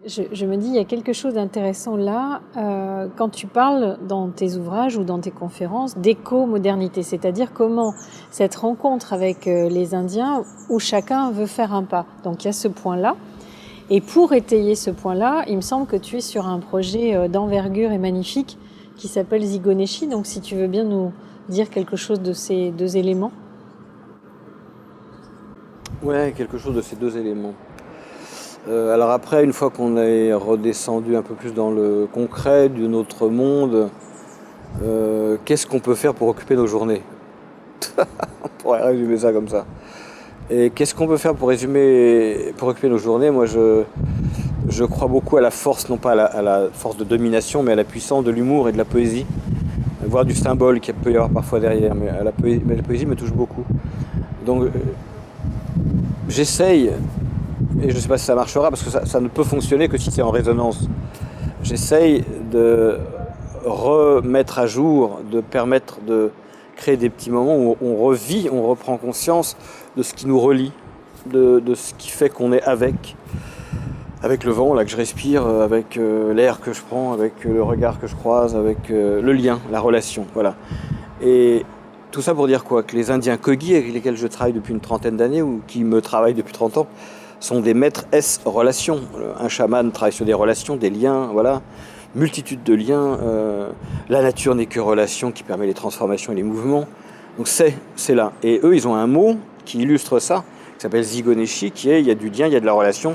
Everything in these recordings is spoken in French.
je me dis, il y a quelque chose d'intéressant là, quand tu parles dans tes ouvrages ou dans tes conférences d'éco-modernité, c'est-à-dire comment cette rencontre avec les Indiens où chacun veut faire un pas. Donc il y a ce point-là. Et pour étayer ce point-là, il me semble que tu es sur un projet d'envergure et magnifique qui s'appelle Zigoneshi. Donc si tu veux bien nous dire quelque chose de ces deux éléments. Ouais, quelque chose de ces deux éléments. Alors après, une fois qu'on est redescendu un peu plus dans le concret de notre monde, qu'est-ce qu'on peut faire pour occuper nos journées? On pourrait résumer ça comme ça. Et qu'est-ce qu'on peut faire pour occuper nos journées? Moi, je crois beaucoup à la force, non pas à la force de domination, mais à la puissance de l'humour et de la poésie, voire du symbole qu'il peut y avoir parfois derrière. Mais la poésie me touche beaucoup. Donc, j'essaye, et je ne sais pas si ça marchera, parce que ça ne peut fonctionner que si c'est en résonance. J'essaye de remettre à jour, de permettre de créer des petits moments où on revit, on reprend conscience de ce qui nous relie, de ce qui fait qu'on est avec le vent là que je respire, avec l'air que je prends, avec le regard que je croise, avec le lien, la relation, voilà. Et tout ça pour dire quoi? Que les Indiens Kogi avec lesquels je travaille depuis une trentaine d'années ou qui me travaillent depuis 30 ans sont des maîtres S relations. Un chaman travaille sur des relations, des liens, voilà. Multitude de liens. La nature n'est que relation qui permet les transformations et les mouvements. Donc c'est là. Et eux, ils ont un mot qui illustre ça, qui s'appelle Zigoneshi, qui est il y a du lien, il y a de la relation.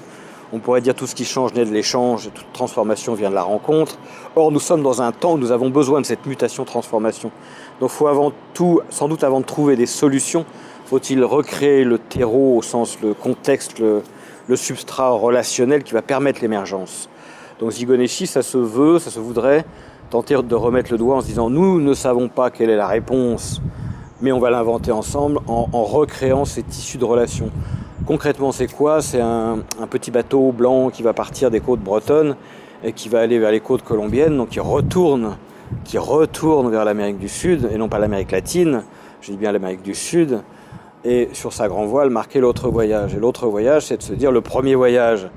On pourrait dire tout ce qui change naît de l'échange, toute transformation vient de la rencontre. Or, nous sommes dans un temps où nous avons besoin de cette mutation-transformation. Donc, il faut avant tout, sans doute avant de trouver des solutions, faut-il recréer le terreau au sens, le contexte, le substrat relationnel qui va permettre l'émergence. Donc, Zigoneshi, ça se voudrait tenter de remettre le doigt en se disant nous ne savons pas quelle est la réponse, mais on va l'inventer ensemble en recréant ces tissus de relations. Concrètement, c'est quoi? C'est un petit bateau blanc qui va partir des côtes bretonnes et qui va aller vers les côtes colombiennes, donc qui retourne vers l'Amérique du Sud, et non pas l'Amérique latine, je dis bien l'Amérique du Sud, et sur sa grand voile marquer l'autre voyage. Et l'autre voyage, c'est de se dire le premier voyage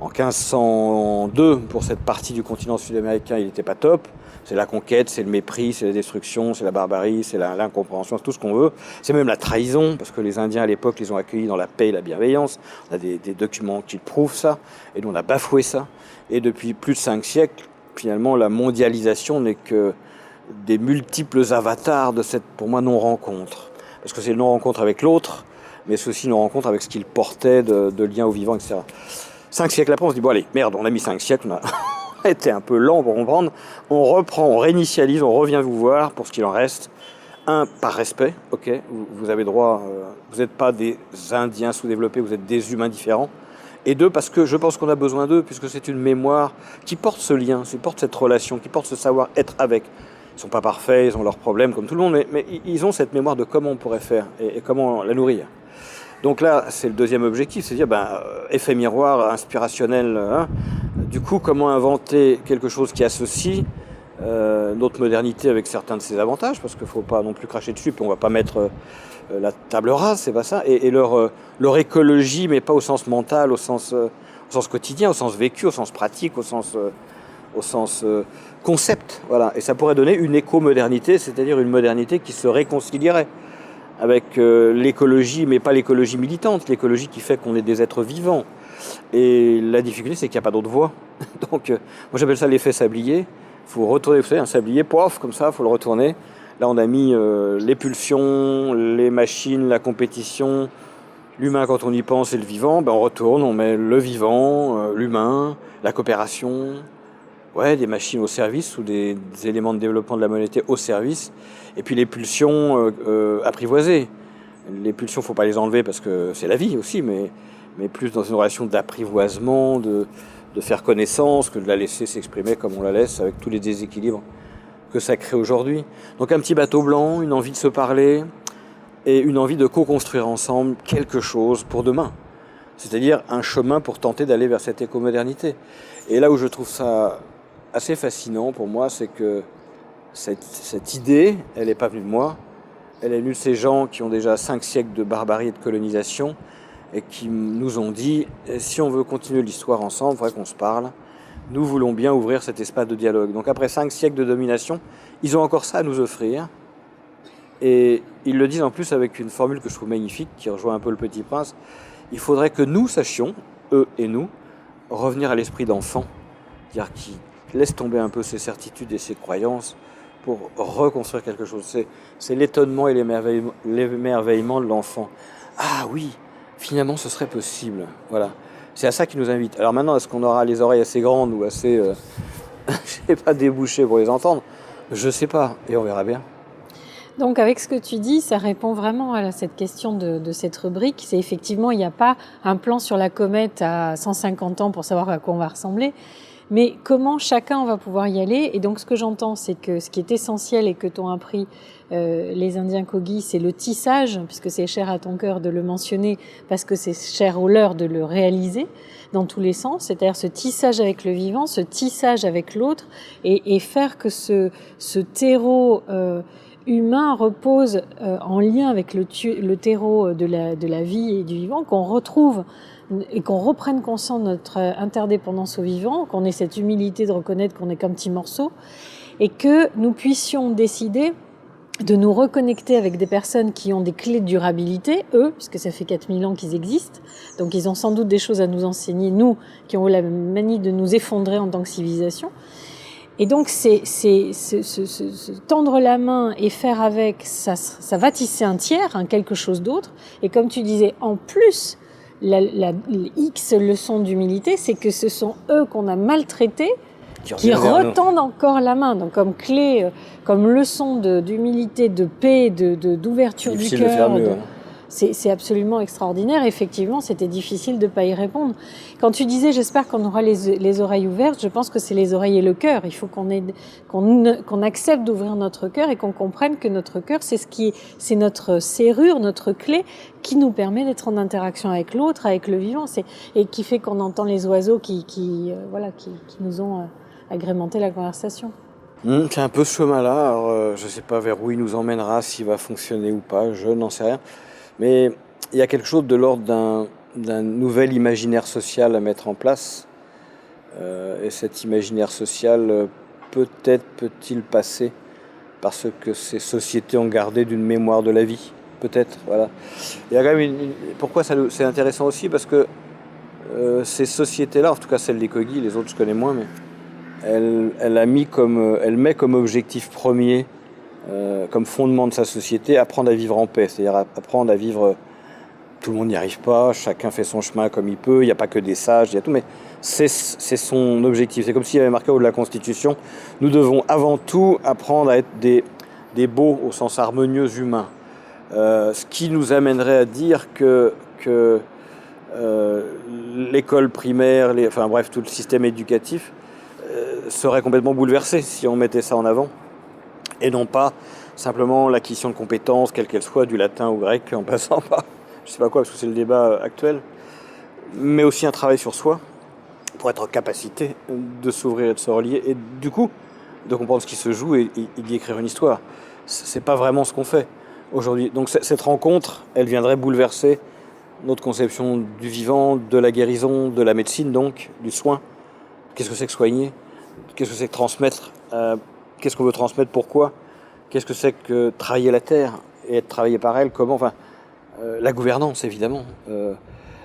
en 1502 pour cette partie du continent sud-américain, il n'était pas top. C'est la conquête, c'est le mépris, c'est la destruction, c'est la barbarie, c'est l'incompréhension, c'est tout ce qu'on veut. C'est même la trahison, parce que les Indiens à l'époque les ont accueillis dans la paix et la bienveillance. On a des documents qui prouvent ça, et nous on a bafoué ça. Et depuis plus de 5 siècles, finalement la mondialisation n'est que des multiples avatars de cette, pour moi, non-rencontre. Parce que c'est une non-rencontre avec l'autre, mais c'est aussi une non-rencontre avec ce qu'il portait de lien au vivant, etc. 5 siècles après, on se dit, bon allez, merde, on a mis 5 siècles, on a été un peu lent pour comprendre, on reprend, on réinitialise, on revient vous voir pour ce qu'il en reste. Un, par respect, ok, vous avez droit, vous n'êtes pas des Indiens sous-développés, vous êtes des humains différents. Et deux, parce que je pense qu'on a besoin d'eux, puisque c'est une mémoire qui porte ce lien, qui porte cette relation, qui porte ce savoir-être avec. Ils ne sont pas parfaits, ils ont leurs problèmes comme tout le monde, mais ils ont cette mémoire de comment on pourrait faire et comment la nourrir. Donc là, c'est le deuxième objectif, c'est de dire, effet miroir, inspirationnel. Hein. Du coup, comment inventer quelque chose qui associe notre modernité avec certains de ses avantages, parce qu'il ne faut pas non plus cracher dessus, puis on ne va pas mettre la table rase, c'est pas ça, et leur écologie, mais pas au sens mental, au sens quotidien, au sens vécu, au sens pratique, au sens concept. Voilà. Et ça pourrait donner une éco-modernité, c'est-à-dire une modernité qui se réconcilierait avec l'écologie, mais pas l'écologie militante, l'écologie qui fait qu'on est des êtres vivants. Et la difficulté, c'est qu'il n'y a pas d'autre voie. Donc, moi j'appelle ça l'effet sablier. Il faut retourner, vous savez, un sablier, pof, comme ça, il faut le retourner. Là, on a mis les pulsions, les machines, la compétition, l'humain quand on y pense et le vivant. On retourne, on met le vivant, l'humain, la coopération, ouais, des machines au service ou des éléments de développement de la monété au service. Et puis les pulsions apprivoisées. Les pulsions, il ne faut pas les enlever parce que c'est la vie aussi, mais plus dans une relation d'apprivoisement, de faire connaissance, que de la laisser s'exprimer comme on la laisse avec tous les déséquilibres que ça crée aujourd'hui. Donc un petit bateau blanc, une envie de se parler et une envie de co-construire ensemble quelque chose pour demain. C'est-à-dire un chemin pour tenter d'aller vers cette éco-modernité. Et là où je trouve ça assez fascinant pour moi, c'est que cette idée, elle n'est pas venue de moi, elle est venue de ces gens qui ont déjà 5 siècles de barbarie et de colonisation et qui nous ont dit si on veut continuer l'histoire ensemble, il faudrait qu'on se parle. Nous voulons bien ouvrir cet espace de dialogue. Donc après 5 siècles de domination, ils ont encore ça à nous offrir. Et ils le disent en plus avec une formule que je trouve magnifique, qui rejoint un peu le Petit Prince. Il faudrait que nous sachions, eux et nous, revenir à l'esprit d'enfant, c'est-à-dire qui laisse tomber un peu ses certitudes et ses croyances pour reconstruire quelque chose. C'est l'étonnement et l'émerveillement de l'enfant. Ah oui, finalement ce serait possible. Voilà. C'est à ça qu'il nous invite. Alors maintenant, est-ce qu'on aura les oreilles assez grandes ou assez, je sais pas, débouchées pour les entendre? Je sais pas, et on verra bien. Donc avec ce que tu dis, ça répond vraiment à cette question de cette rubrique. C'est effectivement, il n'y a pas un plan sur la comète à 150 ans pour savoir à quoi on va ressembler, mais comment chacun va pouvoir y aller. Et donc ce que j'entends, c'est que ce qui est essentiel et que t'ont appris les Indiens Kogi, c'est le tissage, puisque c'est cher à ton cœur de le mentionner, parce que c'est cher au leur de le réaliser dans tous les sens, c'est-à-dire ce tissage avec le vivant, ce tissage avec l'autre, et faire que ce terreau humain repose en lien avec le terreau de la vie et du vivant, qu'on retrouve et qu'on reprenne conscience de notre interdépendance au vivant, qu'on ait cette humilité de reconnaître qu'on est qu'un petit morceau, et que nous puissions décider de nous reconnecter avec des personnes qui ont des clés de durabilité, eux, puisque ça fait 4000 ans qu'ils existent, donc ils ont sans doute des choses à nous enseigner, nous, qui ont la manie de nous effondrer en tant que civilisation. Et donc, c'est tendre la main et faire avec, ça va tisser un tiers, quelque chose d'autre. Et comme tu disais, en plus, la X leçon d'humilité, c'est que ce sont eux qu'on a maltraités qui retendent encore la main. Donc, comme clé, comme leçon d'humilité, de paix, d'ouverture du cœur. C'est absolument extraordinaire. Effectivement, c'était difficile de ne pas y répondre. Quand tu disais, j'espère qu'on aura les oreilles ouvertes, je pense que c'est les oreilles et le cœur. Il faut qu'on accepte d'ouvrir notre cœur et qu'on comprenne que notre cœur, c'est notre serrure, notre clé qui nous permet d'être en interaction avec l'autre, avec le vivant, et qui fait qu'on entend les oiseaux qui nous ont agrémenté la conversation. C'est un peu ce chemin-là. Alors, je ne sais pas vers où il nous emmènera, s'il va fonctionner ou pas, je n'en sais rien. Mais il y a quelque chose de l'ordre d'un nouvel imaginaire social à mettre en place. Et cet imaginaire social, peut-être peut-il passer parce que ces sociétés ont gardé d'une mémoire de la vie. Peut-être, voilà. Il y a quand même pourquoi c'est intéressant aussi? Parce que ces sociétés-là, en tout cas celle des Kogi, les autres je connais moins, mais elle met comme objectif premier, comme fondement de sa société, apprendre à vivre en paix, c'est-à-dire apprendre à vivre, tout le monde n'y arrive pas, chacun fait son chemin comme il peut, il n'y a pas que des sages, il y a tout, mais c'est son objectif. C'est comme s'il y avait marqué au haut de la Constitution, nous devons avant tout apprendre à être des beaux au sens harmonieux humains. Ce qui nous amènerait à dire que l'école primaire, tout le système éducatif serait complètement bouleversé si on mettait ça en avant. Et non pas simplement l'acquisition de compétences, quelles qu'elles soient, du latin au grec, en passant par, je sais pas quoi, parce que c'est le débat actuel, mais aussi un travail sur soi, pour être en capacité de s'ouvrir et de se relier, et du coup, de comprendre ce qui se joue et d'y écrire une histoire. C'est pas vraiment ce qu'on fait aujourd'hui. Donc cette rencontre, elle viendrait bouleverser notre conception du vivant, de la guérison, de la médecine donc, du soin. Qu'est-ce que c'est que soigner? Qu'est-ce que c'est que transmettre? Qu'est-ce qu'on veut transmettre? Pourquoi? Qu'est-ce que c'est que travailler la terre et être travaillé par elle? Comment? La gouvernance, évidemment.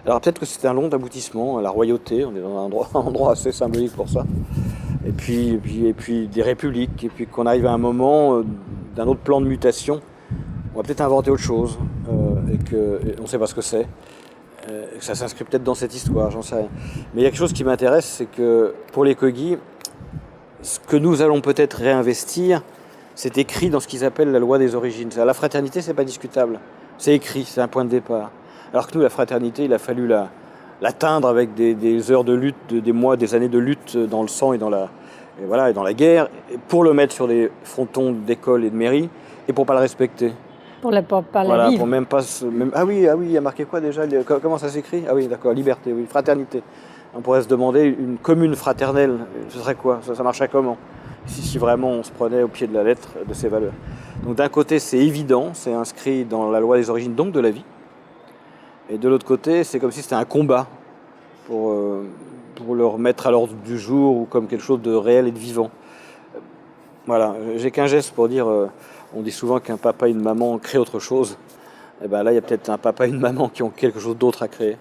Alors peut-être que c'est un long aboutissement, la royauté, on est dans un endroit assez symbolique pour ça. Et puis des républiques, et puis qu'on arrive à un moment d'un autre plan de mutation, on va peut-être inventer autre chose, et on ne sait pas ce que c'est. Et que ça s'inscrit peut-être dans cette histoire, j'en sais rien. Mais il y a quelque chose qui m'intéresse, c'est que pour les Kogi, ce que nous allons peut-être réinvestir, c'est écrit dans ce qu'ils appellent la loi des origines. La fraternité, c'est pas discutable. C'est écrit, c'est un point de départ. Alors que nous, la fraternité, il a fallu l'atteindre avec des heures de lutte, des mois, des années de lutte dans le sang et dans la guerre, pour le mettre sur des frontons d'école et de mairie, et pour pas le respecter. Pour la vivre. Pour même pas... Ah oui, il y a marqué quoi déjà? Comment ça s'écrit? Ah oui, d'accord, liberté, oui, fraternité. On pourrait se demander, une commune fraternelle, ce serait quoi? Ça marcherait comment? Si vraiment on se prenait au pied de la lettre de ces valeurs. Donc d'un côté, c'est évident, c'est inscrit dans la loi des origines, donc de la vie. Et de l'autre côté, c'est comme si c'était un combat pour le remettre à l'ordre du jour ou comme quelque chose de réel et de vivant. Voilà, j'ai qu'un geste pour dire, on dit souvent qu'un papa et une maman créent autre chose. Et ben là, il y a peut-être un papa et une maman qui ont quelque chose d'autre à créer.